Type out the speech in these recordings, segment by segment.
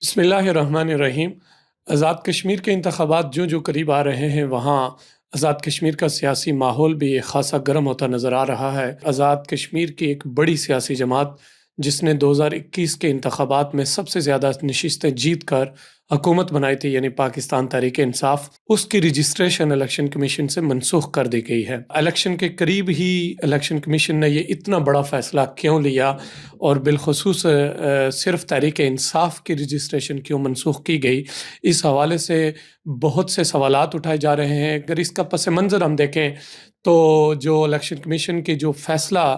بسم اللہ الرحمن الرحیم۔ آزاد کشمیر کے انتخابات جو قریب آ رہے ہیں وہاں آزاد کشمیر کا سیاسی ماحول بھی خاصا گرم ہوتا نظر آ رہا ہے۔ آزاد کشمیر کی ایک بڑی سیاسی جماعت جس نے 2021 کے انتخابات میں سب سے زیادہ نشستیں جیت کر حکومت بنائی تھی، یعنی پاکستان تحریک انصاف، اس کی رجسٹریشن الیکشن کمیشن سے منسوخ کر دی گئی ہے۔ الیکشن کے قریب ہی الیکشن کمیشن نے یہ اتنا بڑا فیصلہ کیوں لیا اور بالخصوص صرف تحریک انصاف کی رجسٹریشن کیوں منسوخ کی گئی، اس حوالے سے بہت سے سوالات اٹھائے جا رہے ہیں۔ اگر اس کا پس منظر ہم دیکھیں تو جو الیکشن کمیشن کی جو فیصلہ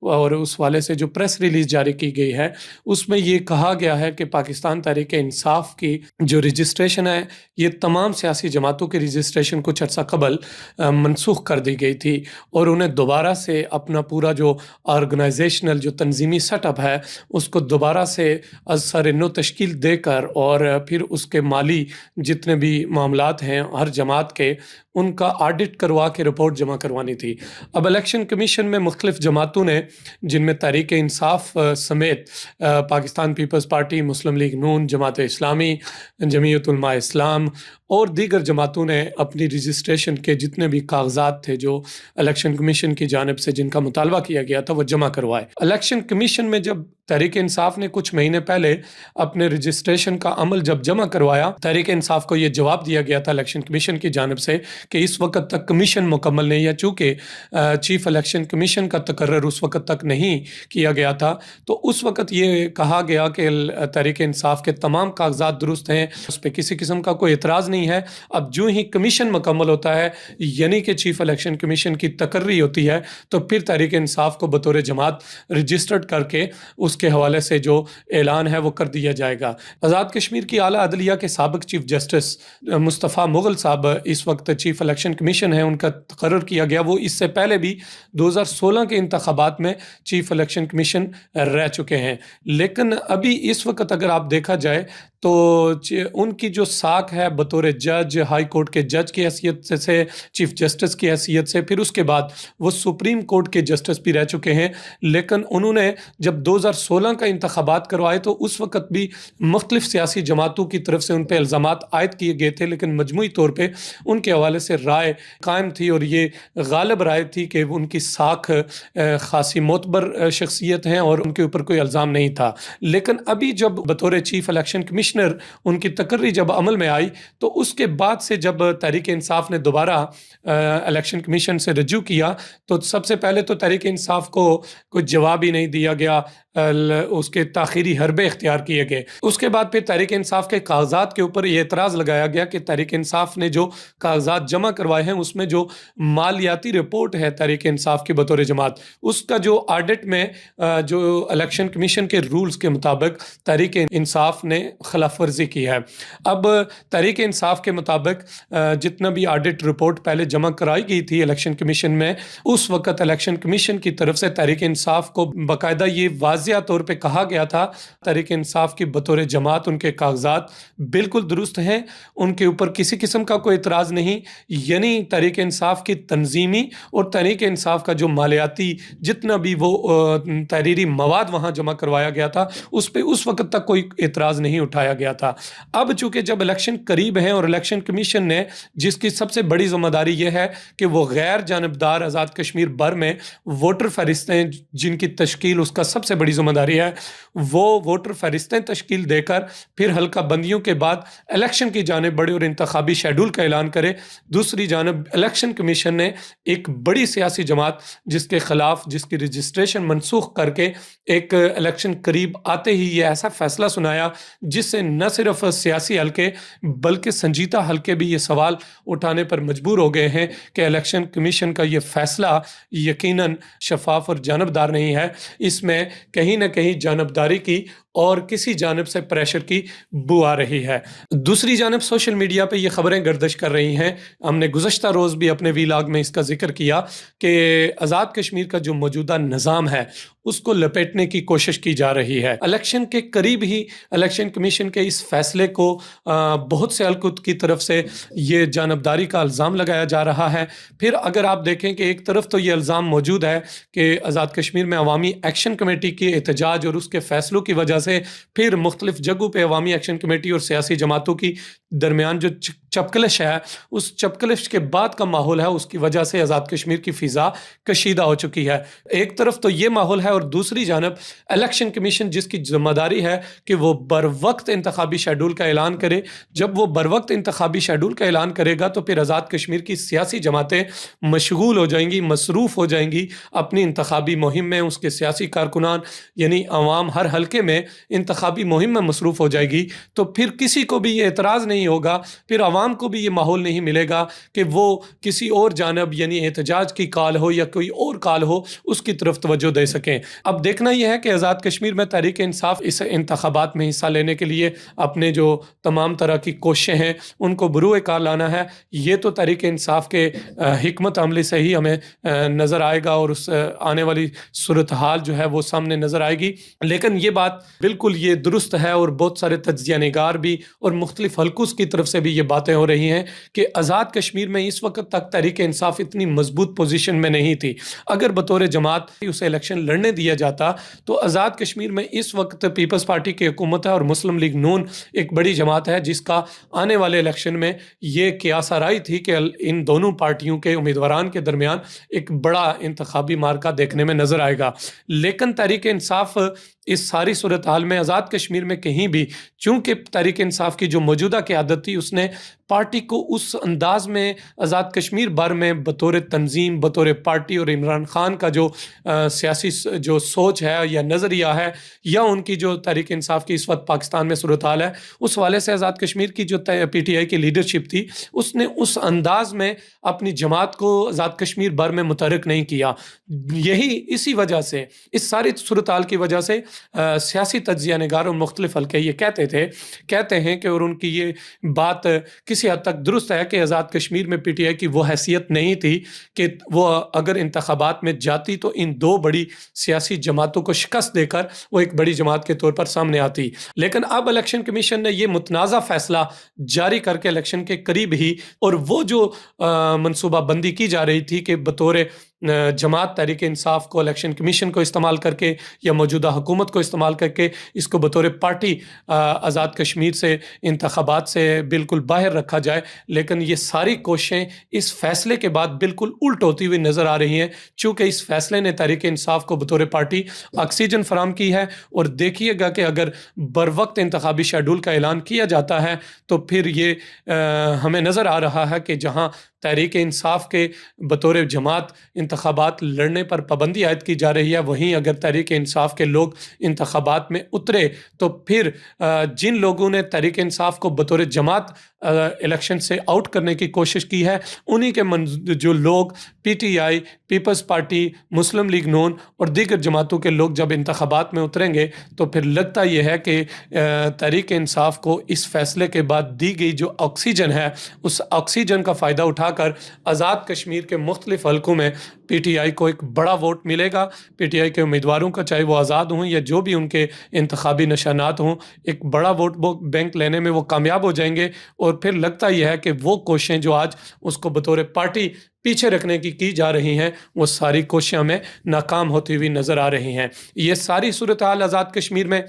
اور اس والے سے جو پریس ریلیز جاری کی گئی ہے، اس میں یہ کہا گیا ہے کہ پاکستان تحریک انصاف کی جو رجسٹریشن ہے یہ تمام سیاسی جماعتوں کی رجسٹریشن کچھ عرصہ قبل منسوخ کر دی گئی تھی اور انہیں دوبارہ سے اپنا پورا جو آرگنائزیشنل جو تنظیمی سیٹ اپ ہے اس کو دوبارہ سے از سر نو تشکیل دے کر اور پھر اس کے مالی جتنے بھی معاملات ہیں ہر جماعت کے، ان کا آڈٹ کروا کے رپورٹ جمع کروانی تھی۔ اب الیکشن کمیشن میں مختلف جماعتوں نے، جن میں تحریک انصاف سمیت Pakistan Peoples Party, Muslim League نون، جماعت اسلامی، جمعیت علماء اسلام اور دیگر جماعتوں نے اپنی رجسٹریشن کے جتنے بھی کاغذات تھے جو الیکشن کمیشن کی جانب سے جن کا مطالبہ کیا گیا تھا وہ جمع کروائے۔ الیکشن کمیشن میں جب تحریک انصاف نے کچھ مہینے پہلے اپنے رجسٹریشن کا عمل جب جمع کروایا، تحریک انصاف کو یہ جواب دیا گیا تھا الیکشن کمیشن کی جانب سے کہ اس وقت تک کمیشن مکمل نہیں ہے، چونکہ چیف الیکشن کمیشن کا تقرر اس وقت تک نہیں کیا گیا تھا، تو اس وقت یہ کہا گیا کہ تحریک انصاف کے تمام کاغذات درست ہیں، اس پہ کسی قسم کا کوئی اعتراض نہیں ہے۔ اب جو ہی کمیشن مکمل ہوتا ہے، یعنی کہ چیف الیکشن کمیشن کی تقرری ہوتی ہے، تو پھر تحریک انصاف کو بطور جماعت رجسٹرڈ کر کے اس کے حوالے سے جو اعلان ہے وہ کر دیا جائے گا۔ آزاد کشمیر کی اعلیٰ عدلیہ کے سابق چیف جسٹس مصطفیٰ مغل صاحب اس وقت چیف الیکشن کمیشن ہے، ان کا تقرر کیا گیا۔ وہ اس سے پہلے بھی 2016 کے انتخابات میں چیف الیکشن کمیشن رہ چکے ہیں، لیکن ابھی اس وقت اگر آپ دیکھا جائے تو ان کی جو ساکھ ہے بطور جج، ہائی کورٹ کے جج کی حیثیت سے، چیف جسٹس کی حیثیت سے، پھر اس کے بعد وہ سپریم کورٹ کے جسٹس بھی رہ چکے ہیں، لیکن انہوں نے جب 2016 کا انتخابات کروائے تو اس وقت بھی مختلف سیاسی جماعتوں کی طرف سے ان پہ الزامات عائد کیے گئے تھے، لیکن مجموعی طور پہ ان کے حوالے سے رائے قائم تھی اور یہ غالب رائے تھی کہ ان کی ساکھ خاصی معتبر شخصیت ہیں اور ان کے اوپر کوئی الزام نہیں تھا۔ لیکن ابھی جب بطور چیف الیکشن کمشنر ان کی تقرری جب عمل میں آئی تو اس کے بعد سے جب تحریک انصاف نے دوبارہ الیکشن کمیشن سے رجوع کیا تو سب سے پہلے تو تحریک انصاف کو کوئی جواب ہی نہیں دیا گیا، اس کے تاخیری حربے اختیار کیے گئے۔ اس کے بعد پھر تحریک انصاف کے کاغذات کے اوپر یہ اعتراض لگایا گیا کہ تحریک انصاف نے جو کاغذات جمع کروائے ہیں اس میں جو مالیاتی رپورٹ ہے تحریک انصاف کی بطور جماعت، اس کا جو آڈٹ میں جو الیکشن کمیشن کے رولز کے مطابق تحریک انصاف نے خلاف ورزی کی ہے۔ اب تحریک انصاف کے مطابق جتنا بھی آڈٹ رپورٹ پہلے جمع کرائی گئی تھی الیکشن کمیشن میں، اس وقت الیکشن کمیشن کی طرف سے تحریک انصاف کو باقاعدہ یہ واضح طور پہ کہا گیا تھا تحریک انصاف کی بطور جماعت ان کے کاغذات بالکل درست ہیں، ان کے اوپر کسی قسم کا کوئی اعتراض نہیں، یعنی تحریک انصاف کی تنظیمی اور تحریک انصاف کا جو مالیاتی جتنا بھی وہ تحریری مواد وہاں جمع کروایا گیا تھا اس پہ اس وقت تک کوئی اعتراض نہیں اٹھایا گیا تھا۔ اب چونکہ جب الیکشن قریب ہیں اور الیکشن کمیشن نے جس کی سب سے بڑی ذمہ داری یہ ہے کہ وہ غیر جانبدار آزاد کشمیر بھر میں ووٹر فہرستیں جن کی تشکیل اس کا سب سے بڑی ذمہ داری ہے، وہ ووٹر فہرستیں تشکیل دے کر پھر حلقہ بندیوں کے بعد الیکشن کی جانب بڑھے اور انتخابی شیڈول کا اعلان کرے، دوسری جانب الیکشن کمیشن نے ایک بڑی سیاسی جماعت جس کے خلاف جس کی رجسٹریشن منسوخ کر کے ایک الیکشن قریب آتے ہی یہ ایسا فیصلہ سنایا جس سے نہ صرف سیاسی حلقے بلکہ سنجیدہ حلقے بھی یہ سوال اٹھانے پر مجبور ہو گئے ہیں کہ الیکشن کمیشن کا یہ فیصلہ یقیناً شفاف اور جانبدار نہیں ہے، اس میں کہیں نہ کہیں جانبداری کی اور کسی جانب سے پریشر کی بو آ رہی ہے۔ دوسری جانب سوشل میڈیا پہ یہ خبریں گردش کر رہی ہیں، ہم نے گزشتہ روز بھی اپنے ویلاگ میں اس کا ذکر کیا کہ آزاد کشمیر کا جو موجودہ نظام ہے اس کو لپیٹنے کی کوشش کی جا رہی ہے۔ الیکشن کے قریب ہی الیکشن کمیشن کے اس فیصلے کو بہت سے حلقوں کی طرف سے یہ جانبداری کا الزام لگایا جا رہا ہے۔ پھر اگر آپ دیکھیں کہ ایک طرف تو یہ الزام موجود ہے کہ آزاد کشمیر میں عوامی ایکشن کمیٹی کی احتجاج اور اس کے فیصلوں کی وجہ سے پھر مختلف جگہوں پہ عوامی ایکشن کمیٹی اور سیاسی جماعتوں کی درمیان جو چپکلش ہے، اس چپکلش کے بعد کا ماحول ہے، اس کی وجہ سے آزاد کشمیر کی فضا کشیدہ ہو چکی ہے۔ ایک طرف تو یہ ماحول ہے اور دوسری جانب الیکشن کمیشن جس کی ذمہ داری ہے کہ وہ بر وقت انتخابی شیڈول کا اعلان کرے۔ جب وہ بر وقت انتخابی شیڈول کا اعلان کرے گا تو پھر آزاد کشمیر کی سیاسی جماعتیں مشغول ہو جائیں گی، مصروف ہو جائیں گی اپنی انتخابی مہم میں۔ اس کے سیاسی کارکنان یعنی عوام ہر حلقے میں انتخابی مہم میں مصروف ہو جائے گی، تو پھر کسی کو بھی یہ اعتراض نہیں ہوگا، پھر عوام کو بھی یہ ماحول نہیں ملے گا کہ وہ کسی اور جانب یعنی احتجاج کی کال ہو یا کوئی اور کال ہو اس کی طرف توجہ دے سکیں۔ اب دیکھنا یہ ہے کہ آزاد کشمیر میں تحریک انصاف اس انتخابات میں حصہ لینے کے لیے اپنے جو تمام طرح کی کوششیں ہیں ان کو بروئے کار لانا ہے۔ یہ تو تحریک انصاف کے حکمت عملی سے ہی ہمیں نظر آئے گا اور اس آنے والی صورتحال جو ہے وہ سامنے نظر آئے گی۔ لیکن یہ بات بالکل یہ درست ہے اور بہت سارے تجزیہ نگار بھی اور مختلف حلقوں کی طرف سے بھی یہ باتیں ہو رہی ہیں کہ آزاد کشمیر میں اس وقت تک تحریک انصاف اتنی مضبوط پوزیشن میں نہیں تھی۔ اگر بطور جماعت اسے الیکشن لڑنے دیا جاتا تو آزاد کشمیر میں اس وقت پیپلز پارٹی کی حکومت ہے اور مسلم لیگ نون ایک بڑی جماعت ہے جس کا آنے والے الیکشن میں یہ قیاس آرائی تھی کہ ان دونوں پارٹیوں کے امیدواران کے درمیان ایک بڑا انتخابی معرکہ دیکھنے میں نظر آئے گا۔ لیکن تحریک انصاف اس ساری صورتحال میں آزاد کشمیر میں کہیں بھی، چونکہ تحریک انصاف کی جو موجودہ قیادت تھی اس نے پارٹی کو اس انداز میں آزاد کشمیر بھر میں بطور تنظیم، بطور پارٹی اور عمران خان کا جو سیاسی جو سوچ ہے یا نظریہ ہے یا ان کی جو تحریک انصاف کی اس وقت پاکستان میں صورتحال ہے، اس والے سے آزاد کشمیر کی جو پی ٹی آئی کی لیڈرشپ تھی اس نے اس انداز میں اپنی جماعت کو آزاد کشمیر بھر میں متحرک نہیں کیا۔ اسی وجہ سے اس ساری صورتحال کی وجہ سے سیاسی تجزیہ نگار اور مختلف حلقے یہ کہتے ہیں کہ اور ان کی یہ بات کسی حد تک درست ہے کہ آزاد کشمیر میں پی ٹی آئی کی وہ حیثیت نہیں تھی کہ وہ اگر انتخابات میں جاتی تو ان دو بڑی سیاسی جماعتوں کو شکست دے کر وہ ایک بڑی جماعت کے طور پر سامنے آتی۔ لیکن اب الیکشن کمیشن نے یہ متنازع فیصلہ جاری کر کے الیکشن کے قریب ہی، اور وہ جو منصوبہ بندی کی جا رہی تھی کہ بطور جماعت تحریک انصاف کو الیکشن کمیشن کو استعمال کر کے یا موجودہ حکومت کو استعمال کر کے اس کو بطور پارٹی آزاد کشمیر سے انتخابات سے بالکل باہر رکھا جائے، لیکن یہ ساری کوششیں اس فیصلے کے بعد بالکل الٹ ہوتی ہوئی نظر آ رہی ہیں، چونکہ اس فیصلے نے تحریک انصاف کو بطور پارٹی آکسیجن فراہم کی ہے۔ اور دیکھیے گا کہ اگر بر وقت انتخابی شیڈول کا اعلان کیا جاتا ہے تو پھر یہ ہمیں نظر آ رہا ہے کہ جہاں تحریک انصاف کے بطور جماعت انتخابات لڑنے پر پابندی عائد کی جا رہی ہے، وہیں اگر تحریک انصاف کے لوگ انتخابات میں اترے تو پھر جن لوگوں نے تحریک انصاف کو بطور جماعت الیکشن سے آؤٹ کرنے کی کوشش کی ہے، انہی کے جو لوگ P T I, Peoples Party, Muslim League نون اور دیگر جماعتوں کے لوگ جب انتخابات میں اتریں گے تو پھر لگتا یہ ہے کہ تحریک انصاف کو اس فیصلے کے بعد دی گئی جو آکسیجن ہے، اس آکسیجن کا فائدہ اٹھا کر آزاد کشمیر کے مختلف حلقوں میں پی ٹی آئی کو ایک بڑا ووٹ ملے گا۔ پی ٹی آئی کے امیدواروں کا، چاہے وہ آزاد ہوں یا جو بھی ان کے انتخابی نشانات ہوں، ایک بڑا ووٹ بینک لینے میں وہ کامیاب ہو جائیں گے۔ اور پھر لگتا یہ ہے کہ وہ کوششیں جو آج اس کو بطور پارٹی پیچھے رکھنے کی جا رہی ہیں، وہ ساری کوششیں ہمیں ناکام ہوتی ہوئی نظر آ رہی ہیں۔ یہ ساری صورتحال آزاد کشمیر میں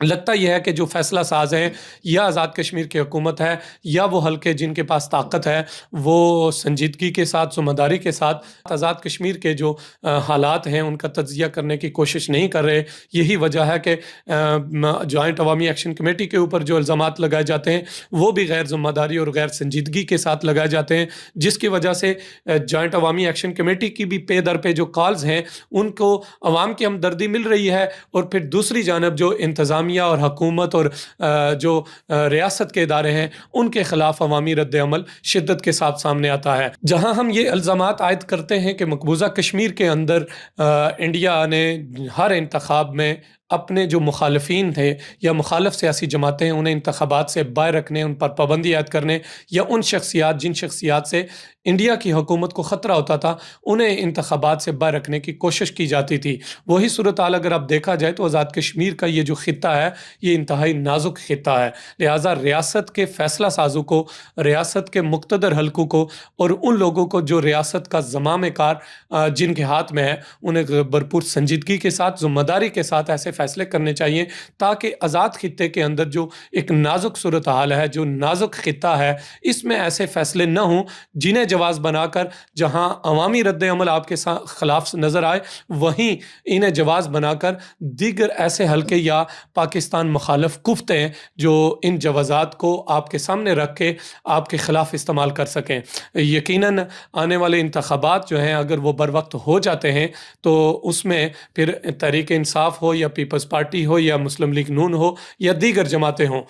لگتا یہ ہے کہ جو فیصلہ ساز ہیں یا آزاد کشمیر کی حکومت ہے یا وہ حلقے جن کے پاس طاقت ہے، وہ سنجیدگی کے ساتھ، ذمہ کے ساتھ آزاد کشمیر کے جو حالات ہیں ان کا تجزیہ کرنے کی کوشش نہیں کر رہے۔ یہی وجہ ہے کہ جوائنٹ عوامی ایکشن کمیٹی کے اوپر جو الزامات لگائے جاتے ہیں وہ بھی غیر ذمہ داری اور غیر سنجیدگی کے ساتھ لگائے جاتے ہیں، جس کی وجہ سے جوائنٹ عوامی ایکشن کمیٹی کی بھی پے در پہ جو کالز ہیں ان کو عوام کی ہمدردی مل رہی ہے، اور پھر دوسری جانب جو انتظامیہ اور حکومت اور جو ریاست کے ادارے ہیں ان کے خلاف عوامی رد عمل شدت کے ساتھ سامنے آتا ہے۔ جہاں ہم یہ الزامات عائد کرتے ہیں کہ مقبوضہ کشمیر کے اندر انڈیا نے ہر انتخاب میں اپنے جو مخالفین تھے یا مخالف سیاسی جماعتیں ہیں انہیں انتخابات سے باہر رکھنے، ان پر پابندی عائد کرنے، یا ان شخصیات جن شخصیات سے انڈیا کی حکومت کو خطرہ ہوتا تھا انہیں انتخابات سے باہر رکھنے کی کوشش کی جاتی تھی۔ وہی صورتحال اگر اب دیکھا جائے تو آزاد کشمیر کا یہ جو خطہ ہے یہ انتہائی نازک خطہ ہے، لہٰذا ریاست کے فیصلہ سازوں کو، ریاست کے مقتدر حلقوں کو اور ان لوگوں کو جو ریاست کا زمام کار جن کے ہاتھ میں ہے انہیں بھرپور سنجیدگی کے ساتھ، ذمہ داری کے ساتھ ایسے فیصلے کرنے چاہیے تاکہ آزاد خطے کے اندر جو ایک نازک صورتحال ہے، جو نازک خطہ ہے، اس میں ایسے فیصلے نہ ہوں جنہیں جواز بنا کر جہاں عوامی رد عمل آپ کے خلاف نظر آئے وہیں انہیں جواز بنا کر دیگر ایسے حلقے یا پاکستان مخالف قوتیں جو ان جوازات کو آپ کے سامنے رکھ کے آپ کے خلاف استعمال کر سکیں۔ یقیناً آنے والے انتخابات جو ہیں اگر وہ بر وقت ہو جاتے ہیں تو اس میں پھر تحریک انصاف ہو یا پیپلز پارٹی ہو یا مسلم لیگ نون ہو یا دیگر جماعتیں ہوں،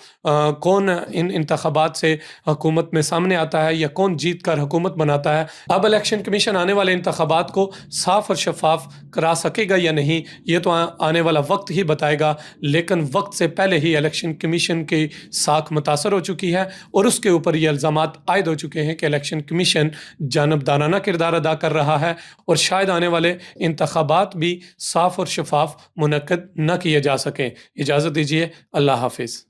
کون ان انتخابات سے حکومت میں سامنے آتا ہے یا کون جیت کر حکومت بناتا ہے۔ اب الیکشن کمیشن آنے والے انتخابات کو صاف اور شفاف کرا سکے گا یا نہیں یہ تو آنے والا وقت ہی بتائے گا، لیکن وقت سے پہلے ہی الیکشن کمیشن کی ساکھ متاثر ہو چکی ہے اور اس کے اوپر یہ الزامات عائد ہو چکے ہیں کہ الیکشن کمیشن جانبدارانہ کردار ادا کر رہا ہے اور شاید آنے والے انتخابات بھی صاف اور شفاف منعقد نہ کیے جا سکیں۔ اجازت دیجیے، اللہ حافظ۔